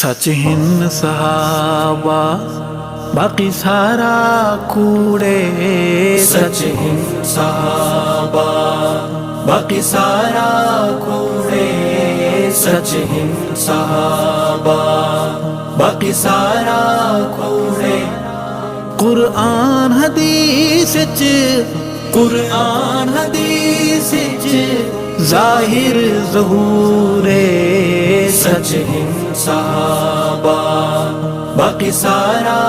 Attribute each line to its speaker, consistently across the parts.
Speaker 1: سچ ہند صحابہ باقی سارا کوڑے،
Speaker 2: سچ ہند صحابہ باقی سارا کوڑے، سچ ہند صحابہ باقی سارا کوڑے۔
Speaker 1: قرآن حدیث
Speaker 2: قرآن حدیث
Speaker 1: ظاہر ظہور،
Speaker 2: سچ ہند صحابہ باقی سارا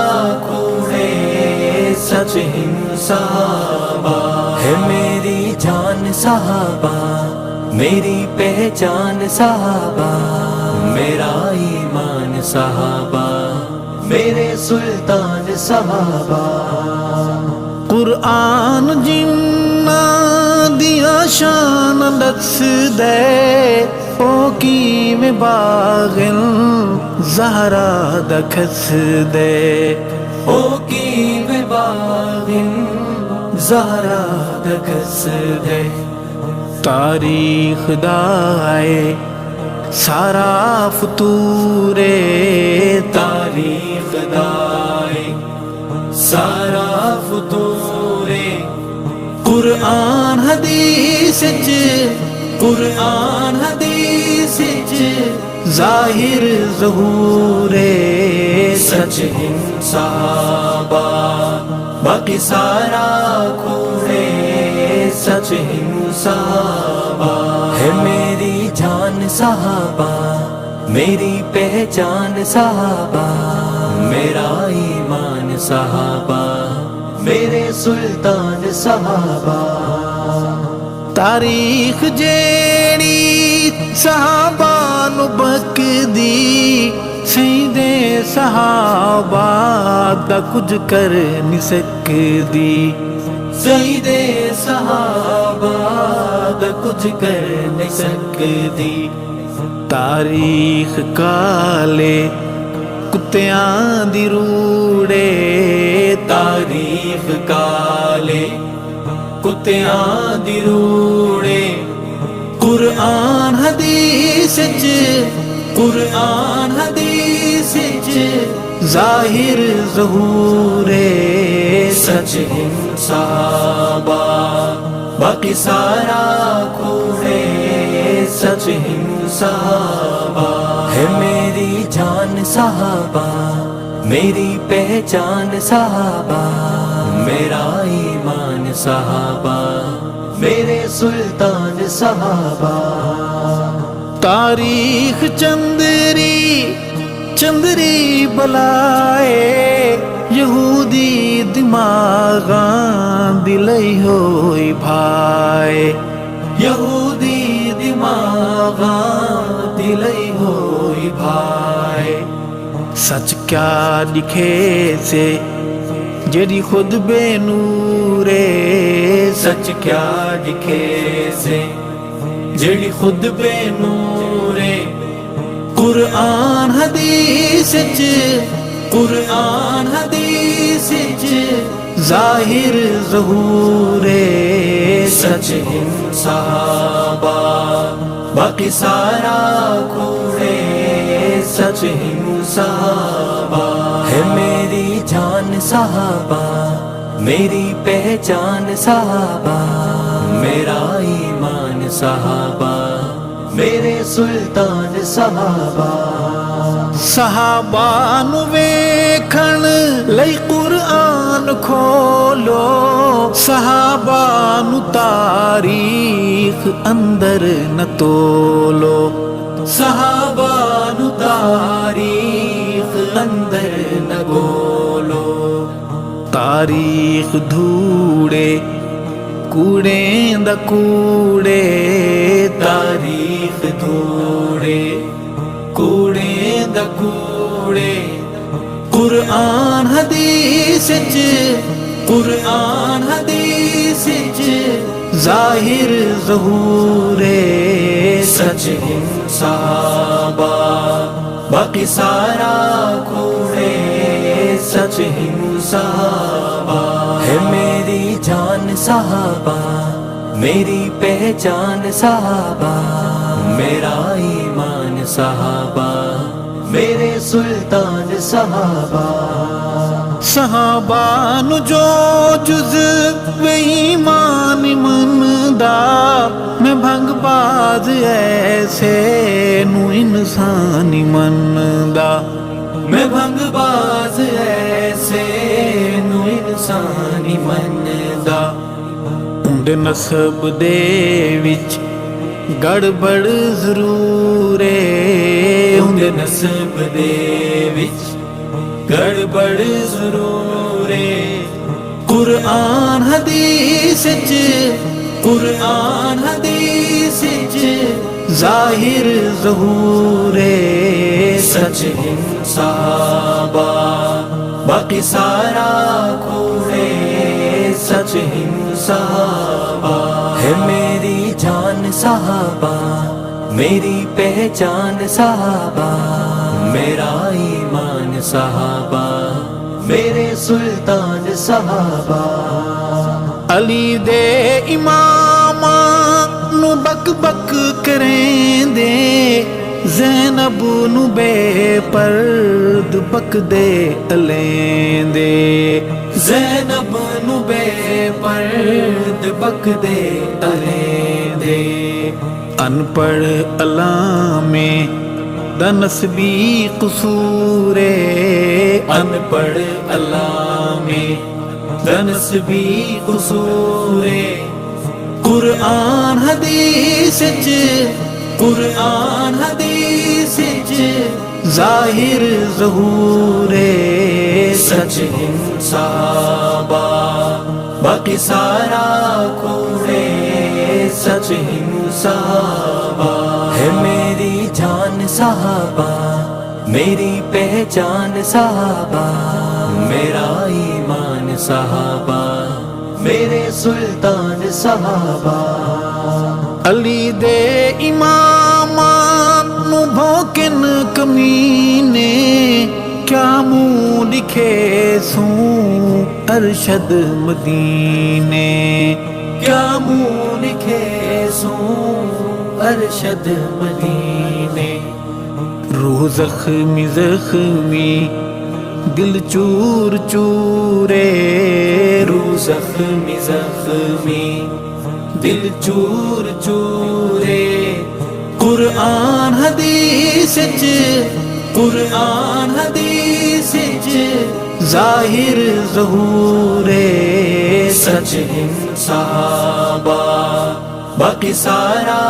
Speaker 2: کوڑے، سچ ہند صحابہ ہے میری جان صحابہ، میری پہچان صحابہ، میرا ایمان صحابہ، میرے سلطان صحابہ۔
Speaker 1: قرآن جنہ دیا شان دس دے، او کی میں باغن زہرا دکھس دے،
Speaker 2: او کی میں باغن زہرا دکھس دے۔
Speaker 1: تاریخ دائے سارا فتورے،
Speaker 2: تاریخ دائے سارا فتورے۔
Speaker 1: قرآن حدیث
Speaker 2: قرآن حدیث
Speaker 1: ظاہر ظہور،
Speaker 2: سچ ہند صحابہ باقی سارا کوڑے، سچ ہند صحابہ ہے میری جان صحابہ، میری پہچان صحابہ، میرا ایمان صحابہ، میرے سلطان صحابہ۔
Speaker 1: تاریخ جیڑی صحابہ نو بکدی، سیدے صحابہ دا کچھ کر نہیں سکدی،
Speaker 2: سیدے صحابہ دا کچھ کر نہیں سکدی۔
Speaker 1: تاریخ کالے کتیاں دی روڑے،
Speaker 2: تاریخ کالے کتیاں دی روڑے۔
Speaker 1: قرآن حدیث
Speaker 2: قرآن حدیث
Speaker 1: ظاہر ظہور،
Speaker 2: سچ ہند صحابہ باقی سارا کوڑے، سچ ہند صحابہ ہے میری جان صحابہ، میری پہچان صحابہ، میرا ایمان صحابہ، میرے سلطان صحابہ۔
Speaker 1: تاریخ چندری بلائے، یہودی دماغاں دلئی ہوئی بھائے،
Speaker 2: یہودی دماغاں دلئی ہوئی بھائے۔
Speaker 1: سچ کیا لکھے سے جیڑی خود بے نورے،
Speaker 2: سچ کیا لکھے سے جڑی خود بے نورے۔
Speaker 1: قرآن حدیث
Speaker 2: قرآن حدیث
Speaker 1: ظاہر ظہور،
Speaker 2: سچ ہند صحابہ باقی سارا کوڑے، سچ ہند صحابہ ہے میری جان صحابہ، میری پہچان صحابہ، میرا ایمان صحابہ، میرے سلطان صحابہ۔
Speaker 1: صحابہ نو ویکھن لئی قرآن کھولو، صحابہ نو تاریخ اندر نہ تولو،
Speaker 2: صحابہ نو تاریخ اندر نہ بولو۔
Speaker 1: تاریخ دھوڑے کوڑے دا کوڑے،
Speaker 2: تاریخ دھوڑے کوڑے دا کوڑے۔
Speaker 1: قرآن حدیث
Speaker 2: قرآن حدیث
Speaker 1: ظاہر ظہور،
Speaker 2: سچ ہند صحابہ باقی سارا کوڑے، سچ ہند صحابہ ہے میری جان صحابہ، میری پہچان صحابہ، میرا ایمان صحابہ، میرے سلطان صحابہ
Speaker 1: صحابہ نو جو جزو ایمان مندا میں بھنگ باز ایسے نو انسان مندا
Speaker 2: میں بھنگ باز ایسے نو انسان مندا
Speaker 1: اندے نسب دے وچ گڑبڑ ضرور ہے
Speaker 2: اندے نسب دے وچ گڑبڑ ضرور ہے قرآن حدیث قرآن حدیث
Speaker 1: ظاہر ظہور ہے
Speaker 2: سچ ہند صحابہ باقی سارا کوڑے سچ ہند صحابہ ہے میری جان صحابہ میری پہچان صحابہ میرا ایمان صحابہ میرے سلطان صحابہ
Speaker 1: علی دے امام نو بک بک کریں دے زینب نو بے پرد بک دے الیں دے
Speaker 2: زینب نو بے پرد بک دے الیں دے
Speaker 1: ان پڑھ علامے دنسبی قصور
Speaker 2: ان پڑھ علامے دنسبی قصور
Speaker 1: قرآن حدیث
Speaker 2: قرآن حدیث
Speaker 1: ظاہر ظہور
Speaker 2: سچ ہند صحابہ باقی سارا کوڑے سچ ہند صحابہ ہے میری جان صحابہ میری پہچان صحابہ میرا ایمان صحابہ میرے سلطان صحابہ
Speaker 1: علی دے امام نو بھوکن کمینے کیا منہ لکھے سوں ارشد مدینے
Speaker 2: کیا منہ لکھے سوں ارشد مدینے
Speaker 1: روح زخمی زخمی دل چور چورے
Speaker 2: روح زخمی زخمی دل چور چورے
Speaker 1: قرآن حدیث
Speaker 2: قرآن حدیث
Speaker 1: ظاہر ظہور
Speaker 2: سچ ہند صحابہ باقی سارا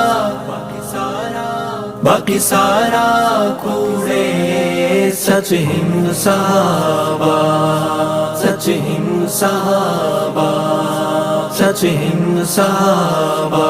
Speaker 2: باقی سارا کوڑے سچ ہند صحابہ سچ ہند صحابہ سچ ہند صحابہ